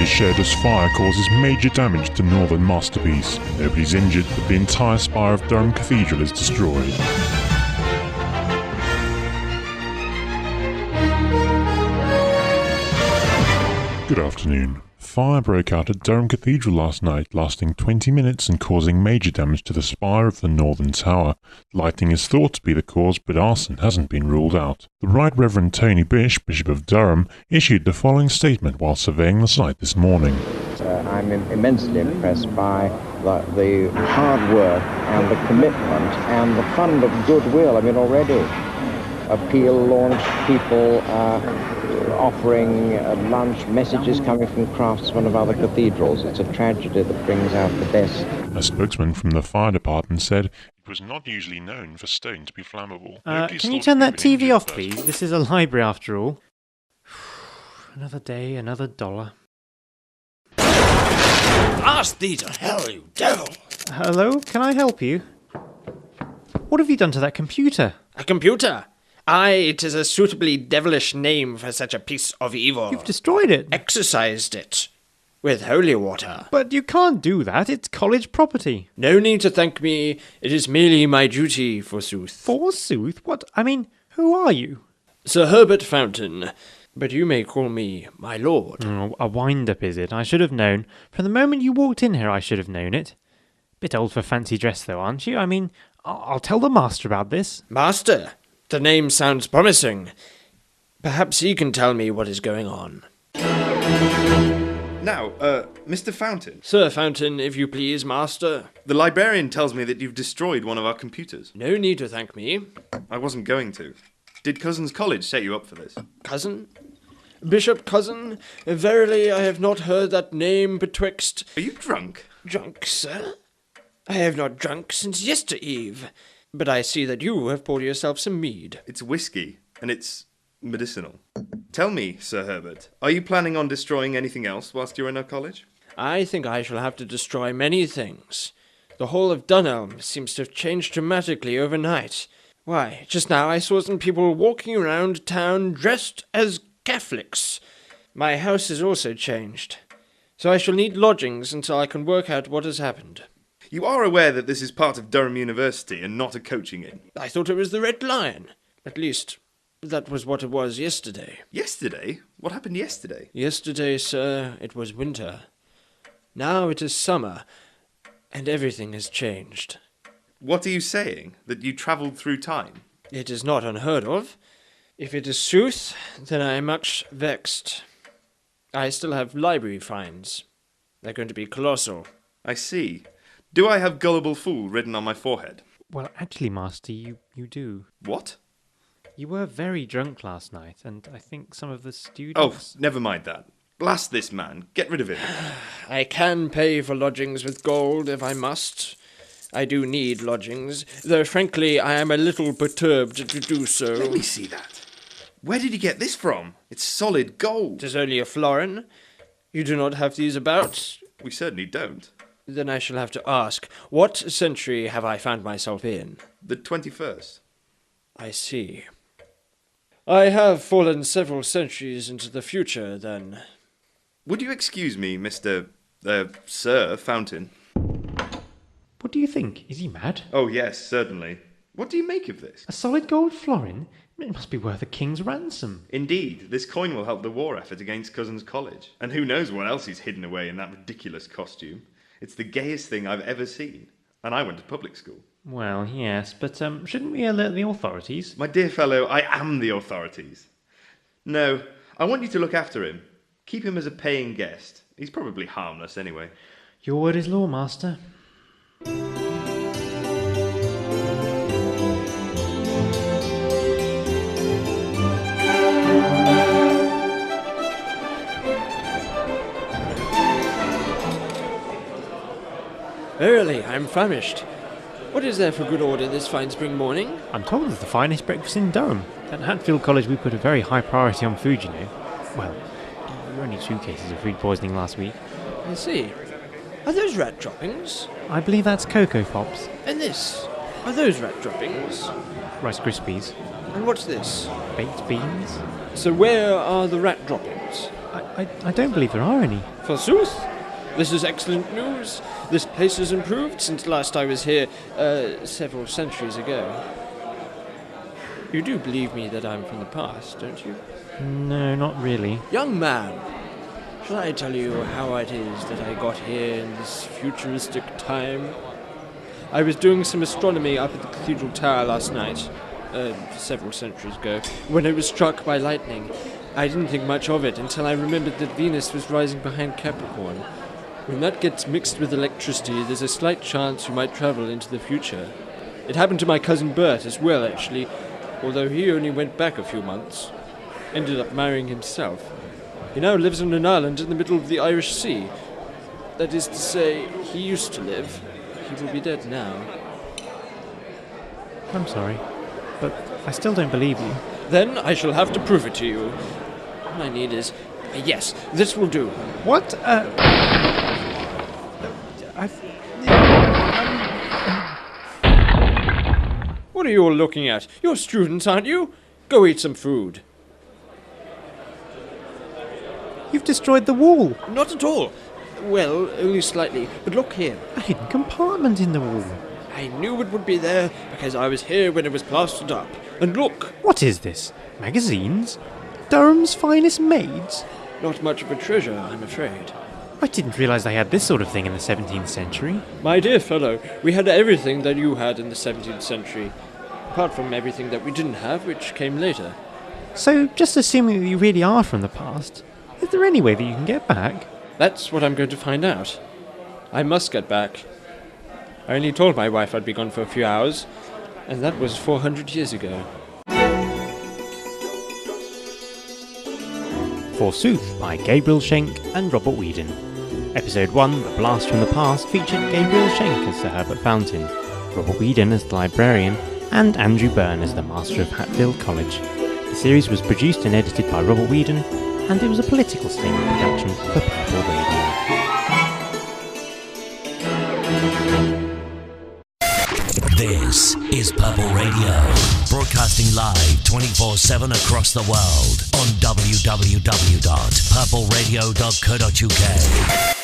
is shared as fire causes major damage to Northern Masterpiece. Nobody's injured, but the entire spire of Durham Cathedral is destroyed. Good afternoon. Fire broke out at Durham Cathedral last night, lasting 20 minutes and causing major damage to the spire of the northern tower. Lighting is thought to be the cause, but arson hasn't been ruled out. The Right Reverend Tony Bish, Bishop of Durham, issued the following statement while surveying the site this morning. I'm immensely impressed by the hard work and the commitment and the fund of goodwill. I mean, already appeal launched, people offering lunch, messages coming from craftsmen of other cathedrals. It's a tragedy that brings out the best. A spokesman from the fire department said it was not usually known for stone to be flammable. Can you turn that TV off, please? This is a library after all. Another day, another dollar. Blast thee to hell, you devil! Hello, can I help you? What have you done to that computer? A computer? Aye, it is a suitably devilish name for such a piece of evil. You've destroyed it. Exorcised it. With holy water. But you can't do that, it's college property. No need to thank me, it is merely my duty, forsooth. Forsooth? What? I mean, who are you? Sir Herbert Fountain, but you may call me my lord. Oh, a wind-up, is it? I should have known. From the moment you walked in here, I should have known it. Bit old for fancy dress, though, aren't you? I mean, I'll tell the master about this. Master? The name sounds promising. Perhaps he can tell me what is going on. Now, Mr. Fountain. Sir Fountain, if you please, master. The librarian tells me that you've destroyed one of our computers. No need to thank me. I wasn't going to. Did Cousin's College set you up for this? Cousin? Bishop Cousin? Verily, I have not heard that name betwixt... Are you drunk? Drunk, sir? I have not drunk since yestereve. But I see that you have poured yourself some mead. It's whiskey, and it's medicinal. Tell me, Sir Herbert, are you planning on destroying anything else whilst you're in our college? I think I shall have to destroy many things. The whole of Dunelm seems to have changed dramatically overnight. Why, just now I saw some people walking around town dressed as Catholics. My house has also changed. So I shall need lodgings until I can work out what has happened. You are aware that this is part of Durham University and not a coaching inn? I thought it was the Red Lion. At least, that was what it was yesterday. Yesterday? What happened yesterday? Yesterday, sir, it was winter. Now it is summer, and everything has changed. What are you saying? That you travelled through time? It is not unheard of. If it is sooth, then I am much vexed. I still have library fines. They're going to be colossal. I see. Do I have gullible fool written on my forehead? Well, actually, Master, you do. What? You were very drunk last night, and I think some of the students... Oh, never mind that. Blast this man. Get rid of him. I can pay for lodgings with gold if I must. I do need lodgings, though frankly I am a little perturbed to do so. Let me see that. Where did you get this from? It's solid gold. It is only a florin. You do not have these about? We certainly don't. Then I shall have to ask, what century have I found myself in? The 21st. I see. I have fallen several centuries into the future, then. Would you excuse me, Mr. Sir Fountain? What do you think? Is he mad? Oh, yes, certainly. What do you make of this? A solid gold florin? It must be worth a king's ransom. Indeed, this coin will help the war effort against Cousin's College. And who knows what else he's hidden away in that ridiculous costume. It's the gayest thing I've ever seen. And I went to public school. Well, yes, but shouldn't we alert the authorities? My dear fellow, I am the authorities. No, I want you to look after him. Keep him as a paying guest. He's probably harmless anyway. Your word is law, Master. Verily, I am famished. What is there for good order this fine spring morning? I'm told it's the finest breakfast in Durham. At Hatfield College we put a very high priority on food, you know. Well, there were only 2 cases of food poisoning last week. I see. Are those rat droppings? I believe that's Cocoa Pops. And this? Are those rat droppings? Rice Krispies. And what's this? Baked beans. So where are the rat droppings? ghosts? I don't believe there are any. Forsooth? This is excellent news. This place has improved since last I was here, several centuries ago. You do believe me that I'm from the past, don't you? No, not really. Young man, shall I tell you how it is that I got here in this futuristic time? I was doing some astronomy up at the cathedral tower last night, several centuries ago, when it was struck by lightning. I didn't think much of it until I remembered that Venus was rising behind Capricorn. When that gets mixed with electricity, there's a slight chance you might travel into the future. It happened to my cousin Bert as well, actually, although he only went back a few months. Ended up marrying himself. He now lives on an island in the middle of the Irish Sea. That is to say, he used to live. He will be dead now. I'm sorry, but I still don't believe you. Then I shall have to prove it to you. All I need is... yes, this will do. What? What are you all looking at? You're students, aren't you? Go eat some food. You've destroyed the wall. Not at all. Well, only slightly. But look here. A hidden compartment in the wall. I knew it would be there because I was here when it was plastered up. And look! What is this? Magazines? Durham's finest maids? Not much of a treasure, I'm afraid. I didn't realise they had this sort of thing in the 17th century. My dear fellow, we had everything that you had in the 17th century. Apart from everything that we didn't have, which came later. So, just assuming that you really are from the past, is there any way that you can get back? That's what I'm going to find out. I must get back. I only told my wife I'd be gone for a few hours, and that was 400 years ago. Forsooth by Gabriel Schenk and Robert Whedon. Episode 1, The Blast from the Past, featured Gabriel Schenk as Sir Herbert Fountain, Robert Whedon as the librarian, and Andrew Byrne as the Master of Hatfield College. The series was produced and edited by Robert Whedon, and it was a political statement production for Purple Radio. This is Purple Radio, broadcasting live 24/7 across the world on www.purpleradio.co.uk.